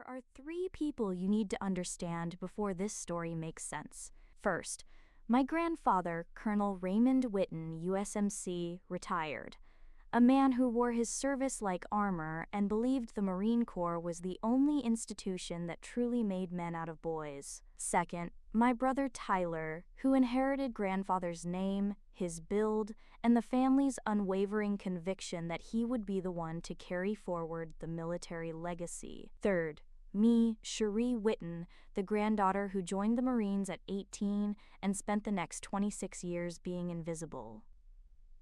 There are three people you need to understand before this story makes sense. First, my grandfather, Colonel Raymond Whitten, USMC, retired. A man who wore his service like armor and believed the Marine Corps was the only institution that truly made men out of boys. Second, my brother Tyler, who inherited grandfather's name, his build, and the family's unwavering conviction that he would be the one to carry forward the military legacy. Third, me, Cherie Whitten, the granddaughter who joined the Marines at 18 and spent the next 26 years being invisible.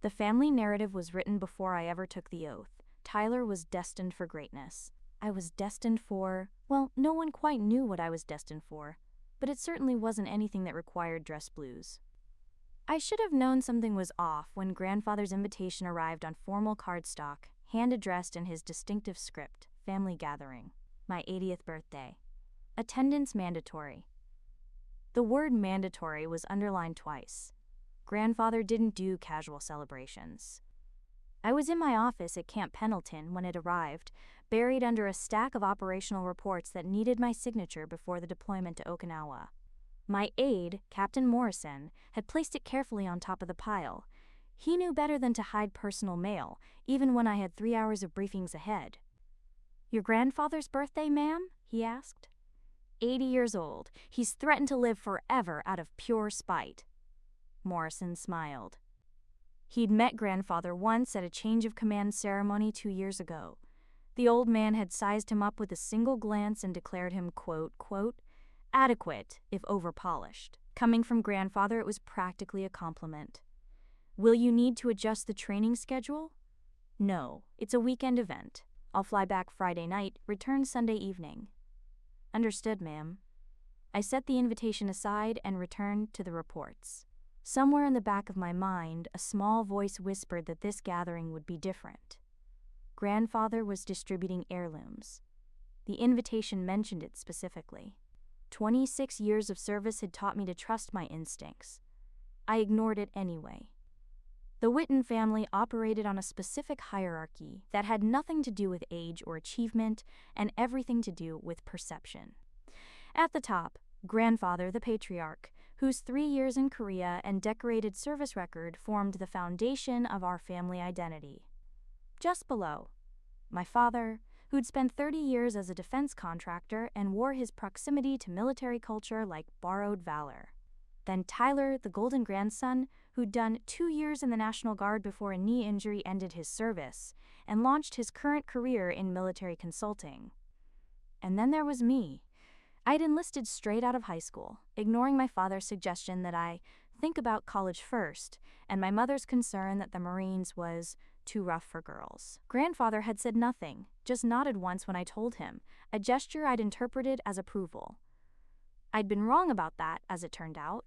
The family narrative was written before I ever took the oath. Tyler was destined for greatness. I was destined for, well, no one quite knew what I was destined for, but it certainly wasn't anything that required dress blues. I should have known something was off when grandfather's invitation arrived on formal cardstock, hand-addressed in his distinctive script, family gathering, my 80th birthday. Attendance mandatory. The word mandatory was underlined twice. Grandfather didn't do casual celebrations. I was in my office at Camp Pendleton when it arrived, buried under a stack of operational reports that needed my signature before the deployment to Okinawa. My aide, Captain Morrison, had placed it carefully on top of the pile. He knew better than to hide personal mail, even when I had 3 hours of briefings ahead. "Your grandfather's birthday, ma'am?" he asked. 80 years old. He's threatened to live forever out of pure spite. Morrison smiled. He'd met grandfather once at a change of command ceremony 2 years ago. The old man had sized him up with a single glance and declared him, quote, adequate, if overpolished. Coming from grandfather, it was practically a compliment. "Will you need to adjust the training schedule?" "No, it's a weekend event. I'll fly back Friday night, return Sunday evening." "Understood, ma'am." I set the invitation aside and returned to the reports. Somewhere in the back of my mind, a small voice whispered that this gathering would be different. Grandfather was distributing heirlooms. The invitation mentioned it specifically. 26 years of service had taught me to trust my instincts. I ignored it anyway. The Whitten family operated on a specific hierarchy that had nothing to do with age or achievement and everything to do with perception. At the top, grandfather, the patriarch, whose 3 years in Korea and decorated service record formed the foundation of our family identity. Just below, my father, who'd spent 30 years as a defense contractor and wore his proximity to military culture like borrowed valor. Then Tyler, the golden grandson, who'd done 2 years in the National Guard before a knee injury ended his service and launched his current career in military consulting. And then there was me. I'd enlisted straight out of high school, ignoring my father's suggestion that I think about college first, and my mother's concern that the Marines was too rough for girls. Grandfather had said nothing, just nodded once when I told him, a gesture I'd interpreted as approval. I'd been wrong about that, as it turned out.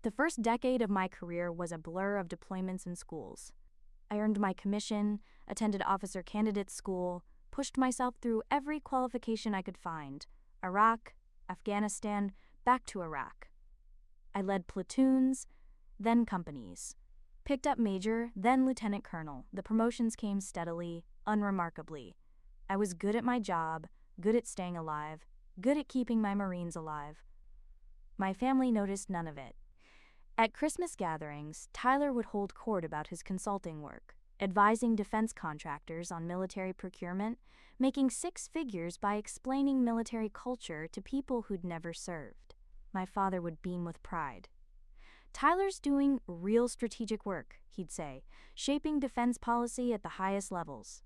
The first decade of my career was a blur of deployments and schools. I earned my commission, attended officer candidate school, pushed myself through every qualification I could find. Iraq, Afghanistan, back to Iraq. I led platoons, then companies. Picked up major, then lieutenant colonel. The promotions came steadily, unremarkably. I was good at my job, good at staying alive, good at keeping my Marines alive. My family noticed none of it. At Christmas gatherings, Tyler would hold court about his consulting work, advising defense contractors on military procurement, making 6 figures by explaining military culture to people who'd never served. My father would beam with pride. "Tyler's doing real strategic work," he'd say, "shaping defense policy at the highest levels."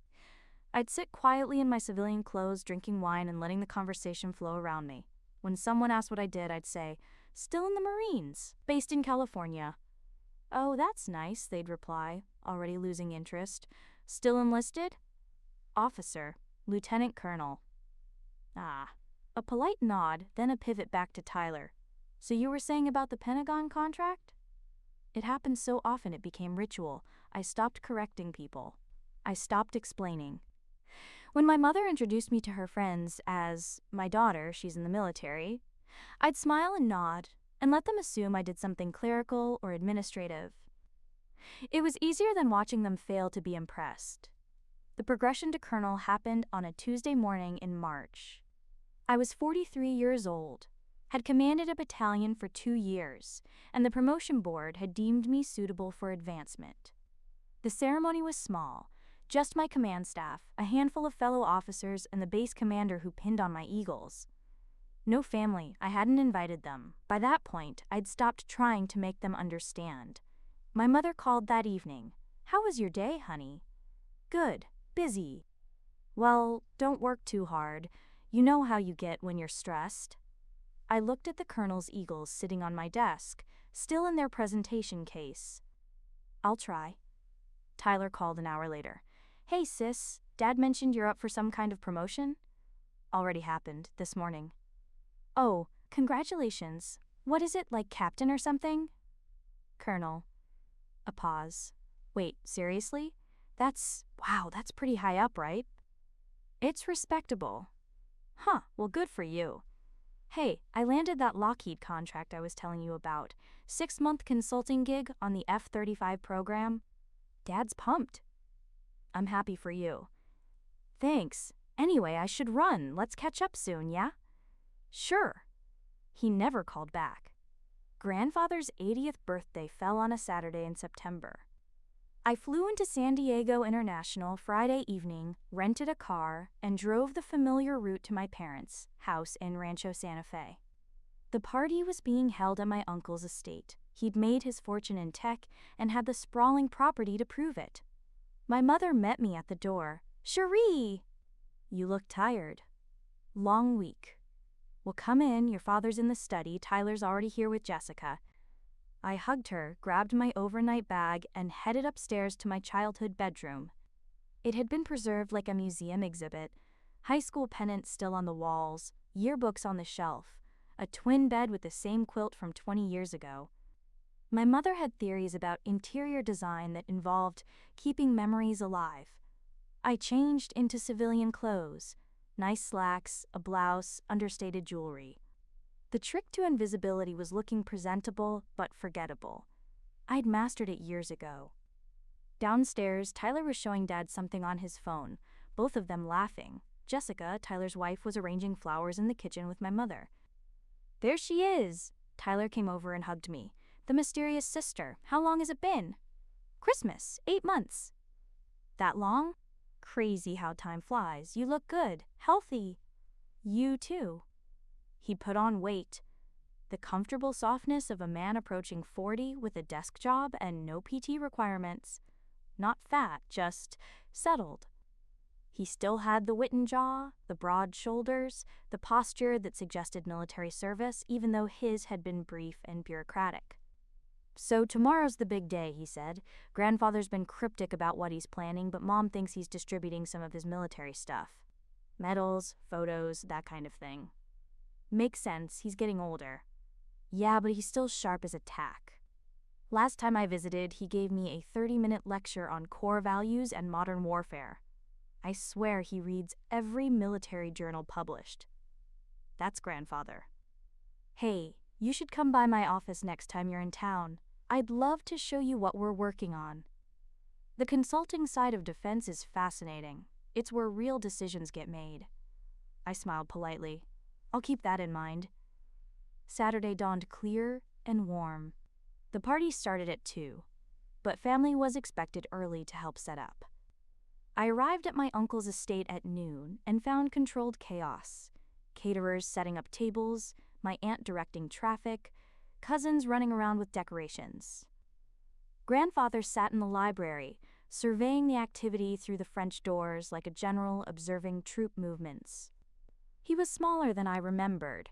I'd sit quietly in my civilian clothes, drinking wine and letting the conversation flow around me. When someone asked what I did, I'd say, "Still in the Marines, based in California." "Oh, that's nice," they'd reply, already losing interest. "Still enlisted?" "Officer, lieutenant colonel." Ah. A polite nod, then a pivot back to Tyler. "So you were saying about the Pentagon contract?" It happened so often it became ritual. I stopped correcting people. I stopped explaining. When my mother introduced me to her friends as my daughter, she's in the military, I'd smile and nod and let them assume I did something clerical or administrative. It was easier than watching them fail to be impressed. The progression to colonel happened on a Tuesday morning in March. I was 43 years old, had commanded a battalion for 2 years, and the promotion board had deemed me suitable for advancement. The ceremony was small, just my command staff, a handful of fellow officers, and the base commander who pinned on my eagles. No family, I hadn't invited them. By that point, I'd stopped trying to make them understand. My mother called that evening. "How was your day, honey?" "Good, busy." "Well, don't work too hard. You know how you get when you're stressed." I looked at the colonel's eagles sitting on my desk, still in their presentation case. "I'll try." Tyler called an hour later. "Hey sis, Dad mentioned you're up for some kind of promotion?" "Already happened, this morning." "Oh, congratulations. What is it, like captain or something?" "Colonel." A pause. "Wait, seriously? That's pretty high up, right?" "It's respectable." "Huh, well good for you. Hey, I landed that Lockheed contract I was telling you about. 6-month consulting gig on the F-35 program. Dad's pumped." "I'm happy for you." "Thanks. Anyway, I should run. Let's catch up soon, yeah?" "Sure." He never called back. Grandfather's 80th birthday fell on a Saturday in September. I flew into San Diego International Friday evening, rented a car, and drove the familiar route to my parents' house in Rancho Santa Fe. The party was being held at my uncle's estate. He'd made his fortune in tech and had the sprawling property to prove it. My mother met me at the door. "Cherie!" "You look tired." "Long week." "Well, come in, your father's in the study, Tyler's already here with Jessica." I hugged her, grabbed my overnight bag, and headed upstairs to my childhood bedroom. It had been preserved like a museum exhibit. High school pennants still on the walls, yearbooks on the shelf, a twin bed with the same quilt from 20 years ago. My mother had theories about interior design that involved keeping memories alive. I changed into civilian clothes, nice slacks, a blouse, understated jewelry. The trick to invisibility was looking presentable but forgettable. I'd mastered it years ago. Downstairs, Tyler was showing Dad something on his phone, both of them laughing. Jessica, Tyler's wife, was arranging flowers in the kitchen with my mother. "There she is!" Tyler came over and hugged me. "The mysterious sister. How long has it been?" "Christmas, 8 months." "That long? Crazy how time flies. You look good, healthy." "You too." He put on weight. The comfortable softness of a man approaching 40 with a desk job and no PT requirements. Not fat, just settled. He still had the Witten jaw, the broad shoulders, the posture that suggested military service, even though his had been brief and bureaucratic. "So tomorrow's the big day," he said. "Grandfather's been cryptic about what he's planning, but Mom thinks he's distributing some of his military stuff. Medals, photos, that kind of thing." "Makes sense, he's getting older." "Yeah, but he's still sharp as a tack. Last time I visited, he gave me a 30-minute lecture on core values and modern warfare. I swear he reads every military journal published." That's Grandfather. "Hey, you should come by my office next time you're in town. I'd love to show you what we're working on." The consulting side of defense is fascinating. It's where real decisions get made. I smiled politely. "I'll keep that in mind." Saturday dawned clear and warm. The party started at 2, but family was expected early to help set up. I arrived at my uncle's estate at noon and found controlled chaos. Caterers setting up tables, my aunt directing traffic, cousins running around with decorations. Grandfather sat in the library, surveying the activity through the French doors like a general observing troop movements. He was smaller than I remembered.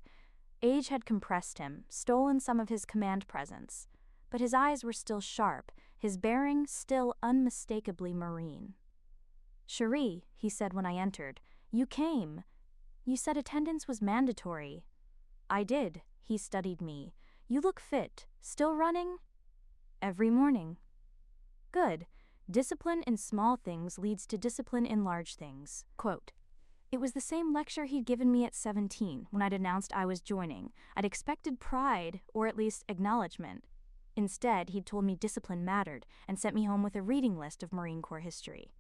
Age had compressed him, stolen some of his command presence, but his eyes were still sharp, his bearing still unmistakably marine. "Cherie," he said when I entered, "you came. You said attendance was mandatory." "I did." He studied me. "You look fit. Still running?" "Every morning." "Good. Discipline in small things leads to discipline in large things." Quote. It was the same lecture he'd given me at 17 when I'd announced I was joining. I'd expected pride, or at least acknowledgement. Instead, he'd told me discipline mattered and sent me home with a reading list of Marine Corps history.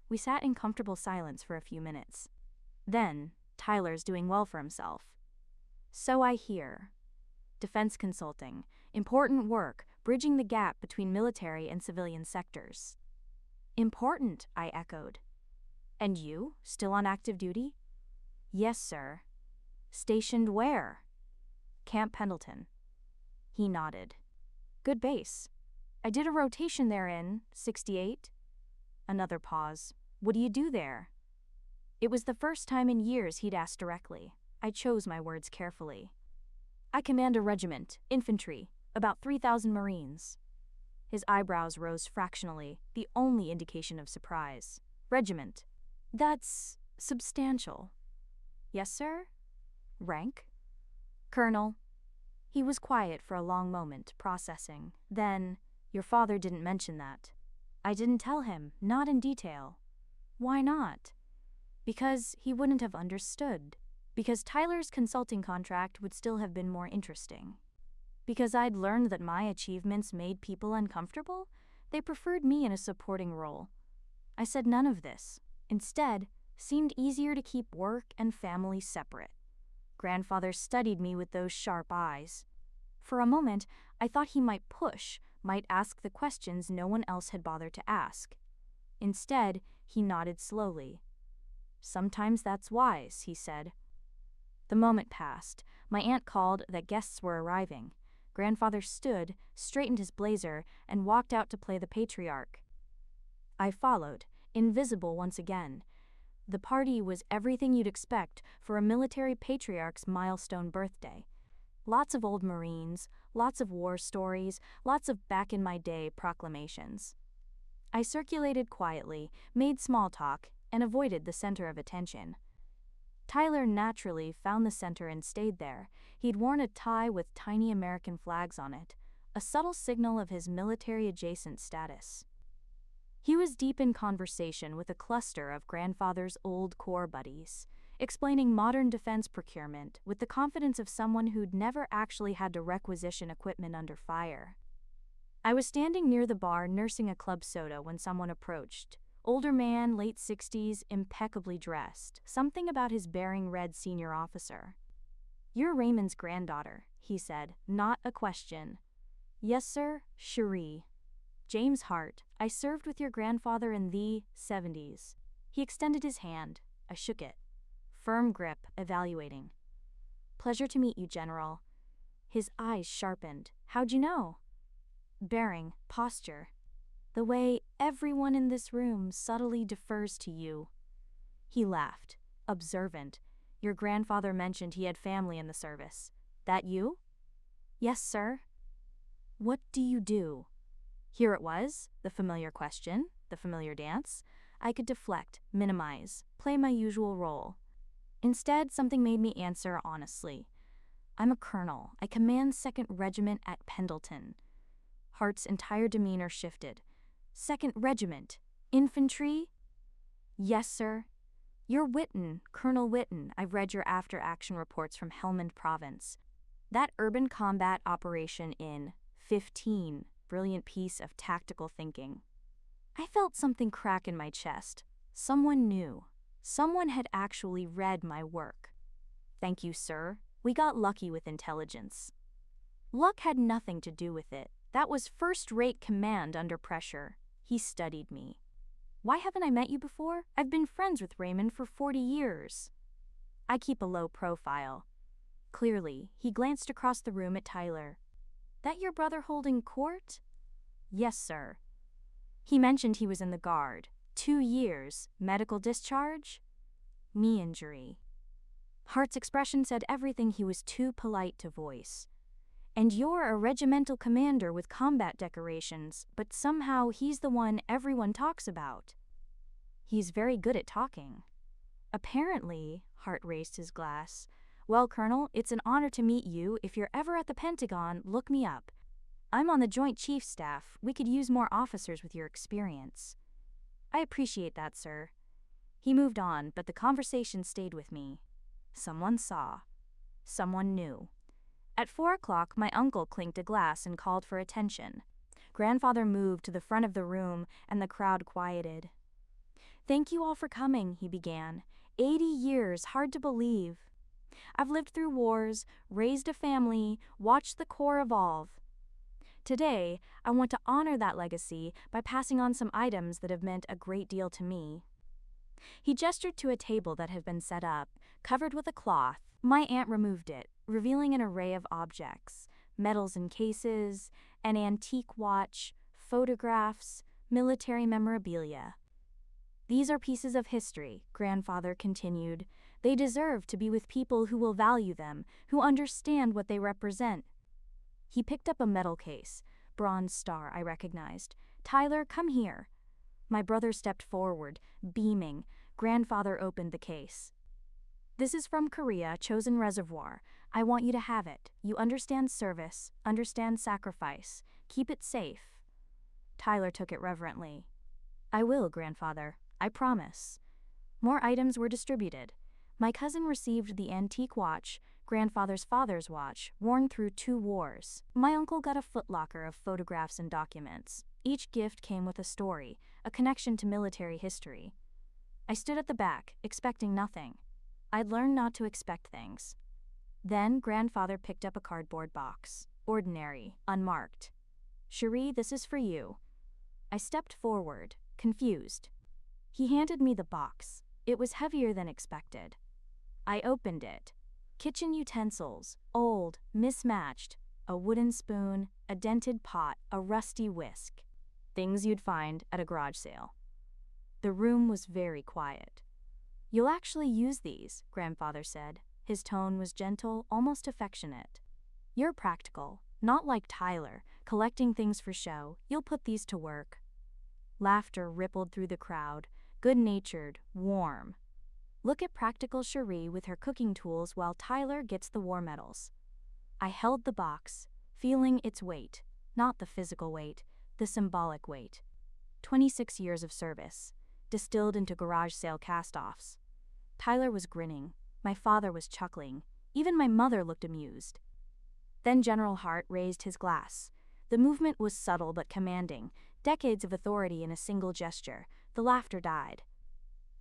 We sat in comfortable silence for a few minutes. Then, Tyler's doing well for himself. So I hear. Defense consulting, important work, bridging the gap between military and civilian sectors. Important, I echoed. And you, still on active duty? Yes, sir. Stationed where? Camp Pendleton. He nodded. Good base. I did a rotation there in '68. Another pause. What do you do there? It was the first time in years he'd asked directly. I chose my words carefully. I command a regiment, infantry, about 3,000 Marines. His eyebrows rose fractionally, the only indication of surprise. Regiment. That's substantial. Yes, sir? Rank? Colonel. He was quiet for a long moment, processing. Then, your father didn't mention that. I didn't tell him, not in detail. Why not? Because he wouldn't have understood. Because Tyler's consulting contract would still have been more interesting. Because I'd learned that my achievements made people uncomfortable, they preferred me in a supporting role. I said none of this. Instead, seemed easier to keep work and family separate. Grandfather studied me with those sharp eyes. For a moment, I thought he might push, might ask the questions no one else had bothered to ask. Instead, he nodded slowly. Sometimes that's wise, he said. The moment passed. My aunt called that guests were arriving. Grandfather stood, straightened his blazer, and walked out to play the patriarch. I followed, invisible once again. The party was everything you'd expect for a military patriarch's milestone birthday. Lots of old Marines, lots of war stories, lots of back-in-my-day proclamations. I circulated quietly, made small talk, and avoided the center of attention. Tyler naturally found the center and stayed there. He'd worn a tie with tiny American flags on it, a subtle signal of his military-adjacent status. He was deep in conversation with a cluster of grandfather's old Corps buddies, explaining modern defense procurement with the confidence of someone who'd never actually had to requisition equipment under fire. I was standing near the bar nursing a club soda when someone approached. Older man, late 60s, impeccably dressed. Something about his bearing read senior officer. You're Raymond's granddaughter, he said, not a question. Yes, sir, Cherie. James Hart, I served with your grandfather in the '70s. He extended his hand. I shook it. Firm grip, evaluating. Pleasure to meet you, General. His eyes sharpened. How'd you know? Bearing, posture. The way everyone in this room subtly defers to you. He laughed, observant. Your grandfather mentioned he had family in the service. That you? Yes, sir. What do you do? Here it was, the familiar question, the familiar dance. I could deflect, minimize, play my usual role. Instead, something made me answer honestly. I'm a colonel. I command 2nd Regiment at Pendleton. Hart's entire demeanor shifted. 2nd Regiment. Infantry? Yes, sir. You're Witten, Colonel Witten. I've read your after-action reports from Helmand Province. That urban combat operation in 15. Brilliant piece of tactical thinking. I felt something crack in my chest. Someone knew. Someone had actually read my work. Thank you, sir. We got lucky with intelligence. Luck had nothing to do with it. That was first-rate command under pressure. He studied me. Why haven't I met you before? I've been friends with Raymond for 40 years. I keep a low profile. Clearly, he glanced across the room at Tyler. That your brother holding court? Yes, sir. He mentioned he was in the Guard. 2 years. Medical discharge? Knee injury. Hart's expression said everything he was too polite to voice. And you're a regimental commander with combat decorations, but somehow he's the one everyone talks about. He's very good at talking. Apparently, Hart raised his glass. Well, Colonel, it's an honor to meet you. If you're ever at the Pentagon, look me up. I'm on the Joint Chiefs staff. We could use more officers with your experience. I appreciate that, sir. He moved on, but the conversation stayed with me. Someone saw. Someone knew. At 4 o'clock, my uncle clinked a glass and called for attention. Grandfather moved to the front of the room, and the crowd quieted. Thank you all for coming, he began. 80 years, hard to believe. I've lived through wars, raised a family, watched the core evolve. Today, I want to honor that legacy by passing on some items that have meant a great deal to me. He gestured to a table that had been set up, covered with a cloth. My aunt removed it, revealing an array of objects: medals in cases, an antique watch, photographs, military memorabilia. These are pieces of history, grandfather continued. They deserve to be with people who will value them, who understand what they represent. He picked up a metal case, bronze star, I recognized. Tyler, come here. My brother stepped forward, beaming. Grandfather opened the case. This is from Korea, chosen reservoir. I want you to have it. You understand service, understand sacrifice. Keep it safe. Tyler took it reverently. I will, grandfather. I promise. More items were distributed. My cousin received the antique watch, grandfather's father's watch, worn through 2 wars. My uncle got a footlocker of photographs and documents. Each gift came with a story, a connection to military history. I stood at the back, expecting nothing. I'd learned not to expect things. Then grandfather picked up a cardboard box. Ordinary, unmarked. Cherie, this is for you. I stepped forward, confused. He handed me the box. It was heavier than expected. I opened it. Kitchen utensils, old, mismatched. A wooden spoon, a dented pot, a rusty whisk. Things you'd find at a garage sale. The room was very quiet. You'll actually use these, grandfather said. His tone was gentle, almost affectionate. You're practical, not like Tyler, collecting things for show. You'll put these to work. Laughter rippled through the crowd, good-natured, warm. Look at practical Cherie with her cooking tools while Tyler gets the war medals. I held the box, feeling its weight, not the physical weight, the symbolic weight. 26 years of service, distilled into garage sale cast-offs. Tyler was grinning. My father was chuckling. Even my mother looked amused. Then General Hart raised his glass. The movement was subtle but commanding, decades of authority in a single gesture. The laughter died.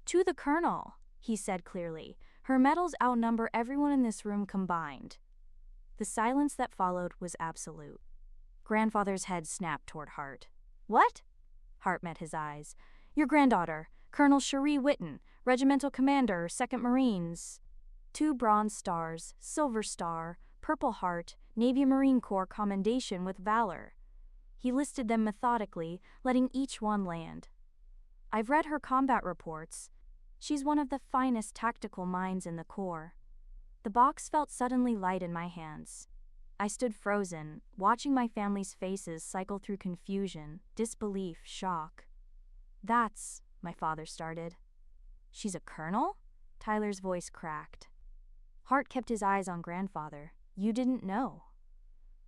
To the Colonel, he said clearly. Her medals outnumber everyone in this room combined. The silence that followed was absolute. Grandfather's head snapped toward Hart. What? Hart met his eyes. Your granddaughter, Colonel Cherie Whitten, regimental commander, 2nd Marines. 2 bronze stars, silver star, Purple Heart, Navy Marine Corps commendation with valor. He listed them methodically, letting each one land. I've read her combat reports. She's one of the finest tactical minds in the Corps. The box felt suddenly light in my hands. I stood frozen, watching my family's faces cycle through confusion, disbelief, shock. That's, my father started. She's a colonel? Tyler's voice cracked. Hart kept his eyes on grandfather. You didn't know.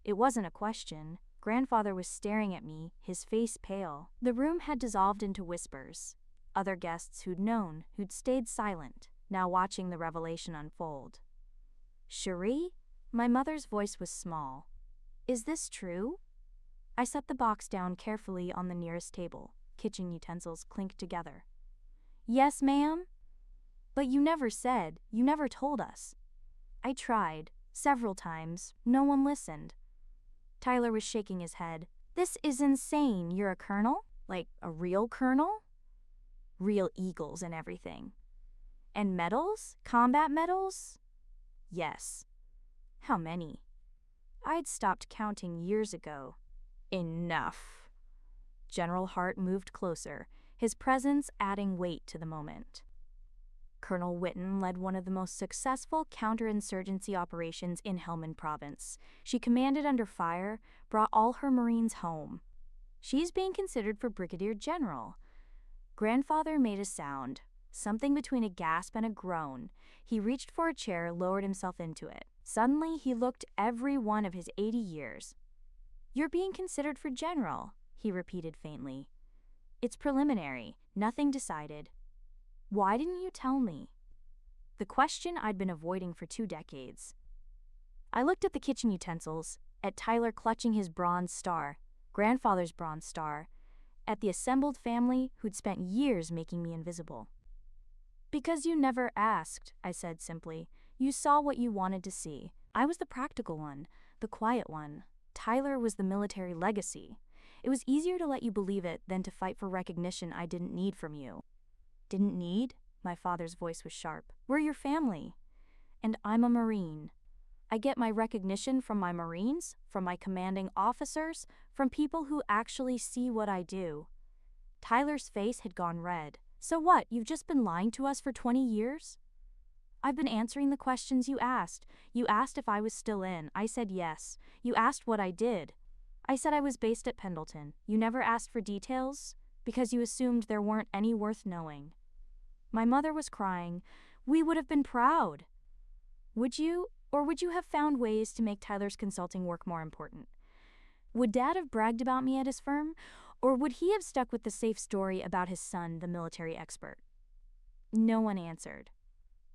It wasn't a question. Grandfather was staring at me, his face pale. The room had dissolved into whispers. Other guests who'd known, who'd stayed silent, now watching the revelation unfold. Cherie? My mother's voice was small. Is this true? I set the box down carefully on the nearest table. Kitchen utensils clinked together. Yes, ma'am? But you never said, you never told us. I tried, several times. No one listened. Tyler was shaking his head. This is insane. You're a colonel? Like a real colonel? Real eagles and everything. And medals? Combat medals? Yes. How many? I'd stopped counting years ago. Enough. General Hart moved closer, his presence adding weight to the moment. Colonel Whitten led one of the most successful counterinsurgency operations in Helmand Province. She commanded under fire, brought all her Marines home. She's being considered for brigadier general. Grandfather made a sound, something between a gasp and a groan. He reached for a chair, lowered himself into it. Suddenly, he looked every one of his 80 years. You're being considered for general, he repeated faintly. It's preliminary, nothing decided. Why didn't you tell me? The question I'd been avoiding for 2 decades. I looked at the kitchen utensils, at Tyler clutching his bronze star, grandfather's bronze star, at the assembled family who'd spent years making me invisible. Because you never asked, I said simply. You saw what you wanted to see. I was the practical one, the quiet one. Tyler was the military legacy. It was easier to let you believe it than to fight for recognition I didn't need from you. Didn't need? My father's voice was sharp. We're your family. And I'm a Marine. I get my recognition from my Marines, from my commanding officers, from people who actually see what I do. Tyler's face had gone red. So what, you've just been lying to us for 20 years? I've been answering the questions you asked. You asked if I was still in. I said yes. You asked what I did. I said I was based at Pendleton. You never asked for details because you assumed there weren't any worth knowing. My mother was crying. We would have been proud. Would you, or would you have found ways to make Tyler's consulting work more important? Would Dad have bragged about me at his firm, or would he have stuck with the safe story about his son, the military expert? No one answered.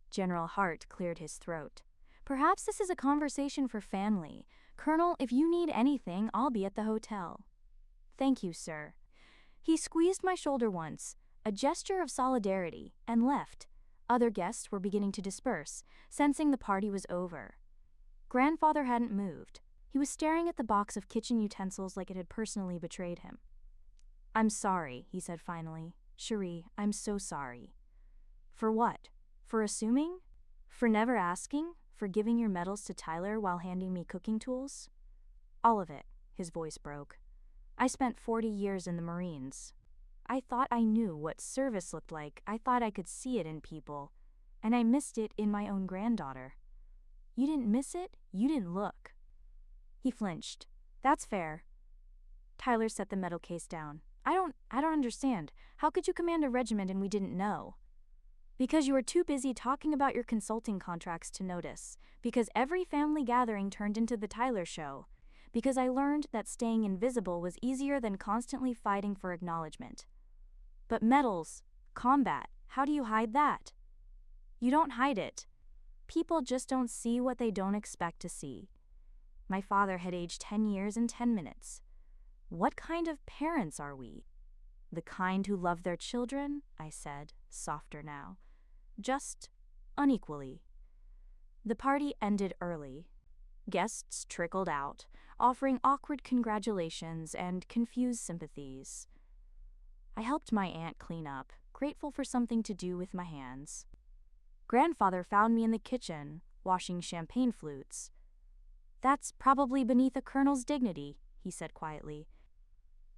General Hart cleared his throat. Perhaps this is a conversation for family. Colonel, if you need anything, I'll be at the hotel. Thank you, sir. He squeezed my shoulder once, a gesture of solidarity, and left. Other guests were beginning to disperse, sensing the party was over. Grandfather hadn't moved. He was staring at the box of kitchen utensils like it had personally betrayed him. I'm sorry, he said finally. Cherie, I'm so sorry. For what? For assuming? For never asking? For giving your medals to Tyler while handing me cooking tools? All of it, his voice broke. I spent 40 years in the Marines. I thought I knew what service looked like. I thought I could see it in people. And I missed it in my own granddaughter. You didn't miss it? You didn't look. He flinched. That's fair. Tyler set the metal case down. I don't understand. How could you command a regiment and we didn't know? Because you were too busy talking about your consulting contracts to notice. Because every family gathering turned into the Tyler show. Because I learned that staying invisible was easier than constantly fighting for acknowledgement. But medals, combat, how do you hide that? You don't hide it. People just don't see what they don't expect to see. My father had aged 10 years and 10 minutes. What kind of parents are we? The kind who love their children, I said, softer now. Just unequally. The party ended early. Guests trickled out, offering awkward congratulations and confused sympathies. I helped my aunt clean up, grateful for something to do with my hands. Grandfather found me in the kitchen, washing champagne flutes. That's probably beneath a colonel's dignity, he said quietly.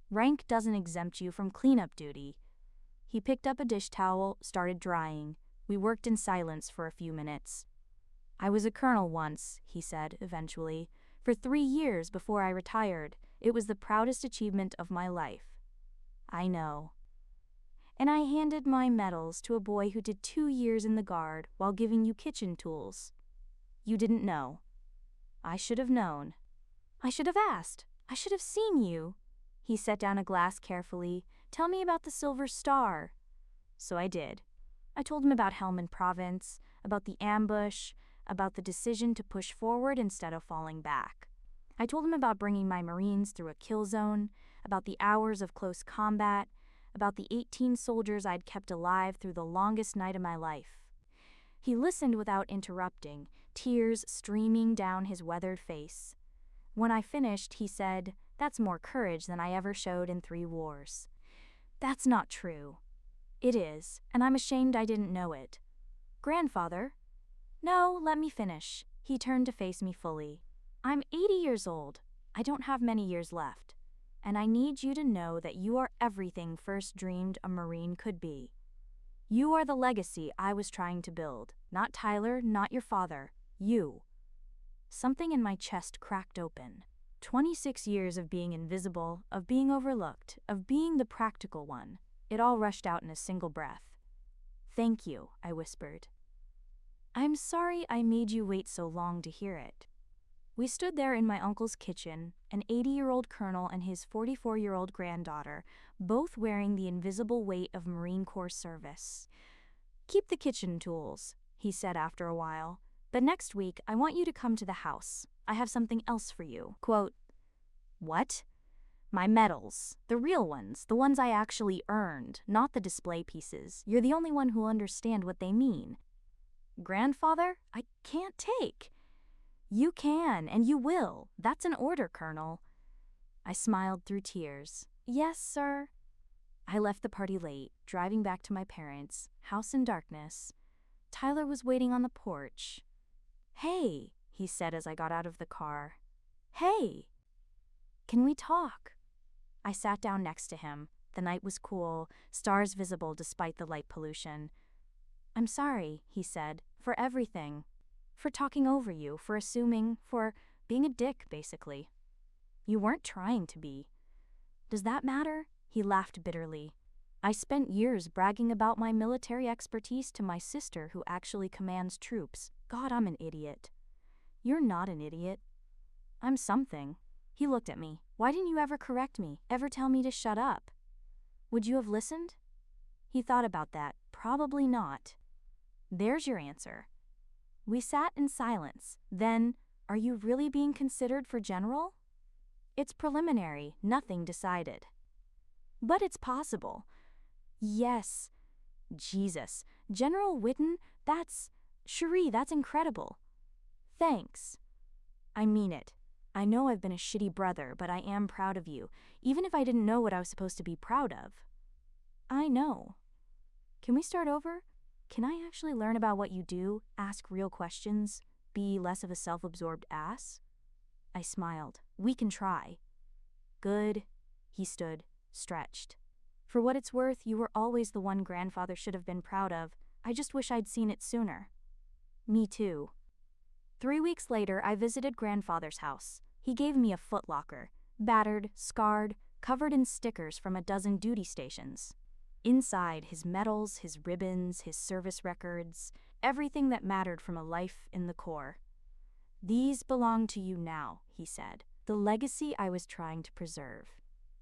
Rank doesn't exempt you from cleanup duty. He picked up a dish towel, started drying. We worked in silence for a few minutes. I was a colonel once, he said, eventually. For 3 years before I retired. It was the proudest achievement of my life. I know. And I handed my medals to a boy who did 2 years in the Guard while giving you kitchen tools. You didn't know. I should have known. I should have asked. I should have seen you. He set down a glass carefully. Tell me about the Silver Star. So I did. I told him about Helmand Province, about the ambush, about the decision to push forward instead of falling back. I told him about bringing my Marines through a kill zone, about the hours of close combat, about the 18 soldiers I'd kept alive through the longest night of my life. He listened without interrupting, tears streaming down his weathered face. When I finished, he said, That's more courage than I ever showed in 3 wars. That's not true. It is, and I'm ashamed I didn't know it. Grandfather? No, let me finish. He turned to face me fully. I'm 80 years old. I don't have many years left. And I need you to know that you are everything first dreamed a Marine could be. You are the legacy I was trying to build. Not Tyler, not your father. You. Something in my chest cracked open. 26 years of being invisible, of being overlooked, of being the practical one. It all rushed out in a single breath. Thank you, I whispered. I'm sorry I made you wait so long to hear it. We stood there in my uncle's kitchen, an 80-year-old colonel and his 44-year-old granddaughter, both wearing the invisible weight of Marine Corps service. Keep the kitchen tools, he said after a while, but next week I want you to come to the house. I have something else for you. Quote, What? My medals. The real ones. The ones I actually earned, not the display pieces. You're the only one who'll understand what they mean. Grandfather, I can't take. You can, and you will. That's an order, Colonel. I smiled through tears. Yes, sir. I left the party late, driving back to my parents' house in darkness. Tyler was waiting on the porch. Hey, he said as I got out of the car. Hey, can we talk? I sat down next to him. The night was cool, stars visible despite the light pollution. I'm sorry, he said, for everything. For talking over you, for assuming, for being a dick, basically. You weren't trying to be. Does that matter? He laughed bitterly. I spent years bragging about my military expertise to my sister who actually commands troops. God, I'm an idiot. You're not an idiot. I'm something. He looked at me. Why didn't you ever correct me, ever tell me to shut up? Would you have listened? He thought about that. Probably not. There's your answer. We sat in silence. Then, are you really being considered for general? It's preliminary, nothing decided. But it's possible. Yes. Jesus. General Witten, Cherie, that's incredible. Thanks. I mean it. I know I've been a shitty brother, but I am proud of you, even if I didn't know what I was supposed to be proud of. I know. Can we start over? Can I actually learn about what you do, ask real questions, be less of a self-absorbed ass? I smiled. We can try. Good. He stood, stretched. For what it's worth, you were always the one grandfather should have been proud of. I just wish I'd seen it sooner. Me too. 3 weeks later, I visited grandfather's house. He gave me a footlocker, battered, scarred, covered in stickers from a dozen duty stations. Inside, his medals, his ribbons, his service records, everything that mattered from a life in the Corps. These belong to you now, he said. The legacy I was trying to preserve.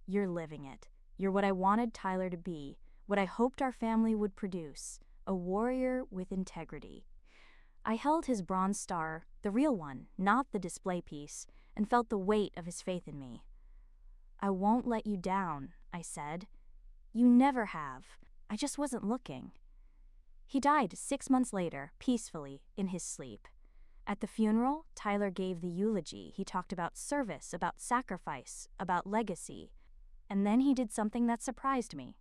You're living it. You're what I wanted Tyler to be, what I hoped our family would produce, a warrior with integrity. I held his bronze star, the real one, not the display piece, and felt the weight of his faith in me. I won't let you down, I said. You never have. I just wasn't looking. He died 6 months later, peacefully, in his sleep. At the funeral, Tyler gave the eulogy. He talked about service, about sacrifice, about legacy. And then he did something that surprised me.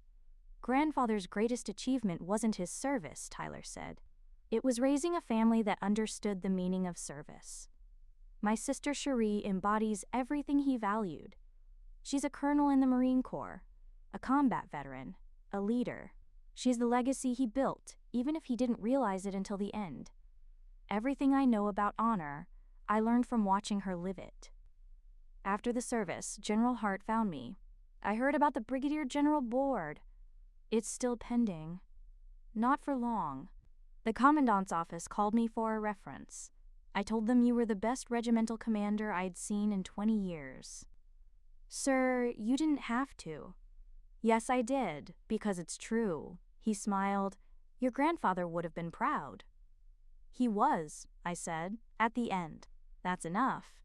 Grandfather's greatest achievement wasn't his service, Tyler said. It was raising a family that understood the meaning of service. My sister Cherie embodies everything he valued. She's a colonel in the Marine Corps, a combat veteran, a leader. She's the legacy he built, even if he didn't realize it until the end. Everything I know about honor, I learned from watching her live it. After the service, General Hart found me. I heard about the Brigadier General Board. It's still pending. Not for long. The commandant's office called me for a reference. I told them you were the best regimental commander I'd seen in 20 years. Sir, you didn't have to. Yes, I did, because it's true. He smiled. Your grandfather would have been proud. He was, I said, at the end. That's enough.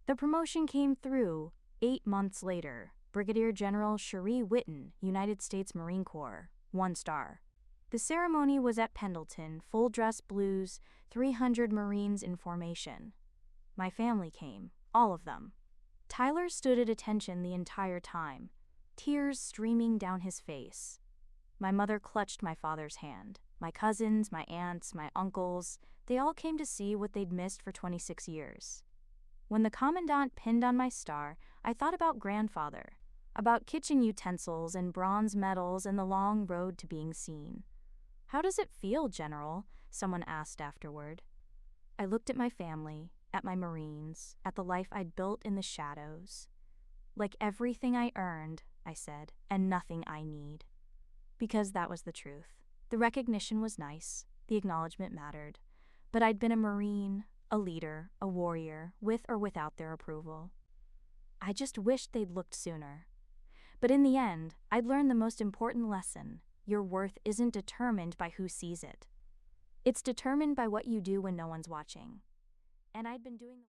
The promotion came through 8 months later. Brigadier General Cherie Witten, United States Marine Corps, 1 star. The ceremony was at Pendleton, full dress blues, 300 Marines in formation. My family came, all of them. Tyler stood at attention the entire time, tears streaming down his face. My mother clutched my father's hand. My cousins, my aunts, my uncles, they all came to see what they'd missed for 26 years. When the commandant pinned on my star, I thought about grandfather, about kitchen utensils and bronze medals and the long road to being seen. How does it feel, General? Someone asked afterward. I looked at my family, at my Marines, at the life I'd built in the shadows. Like everything I earned, I said, and nothing I need. Because that was the truth. The recognition was nice, the acknowledgement mattered, but I'd been a Marine, a leader, a warrior, with or without their approval. I just wished they'd looked sooner. But in the end, I'd learned the most important lesson. Your worth isn't determined by who sees it. It's determined by what you do when no one's watching. And I'd been doing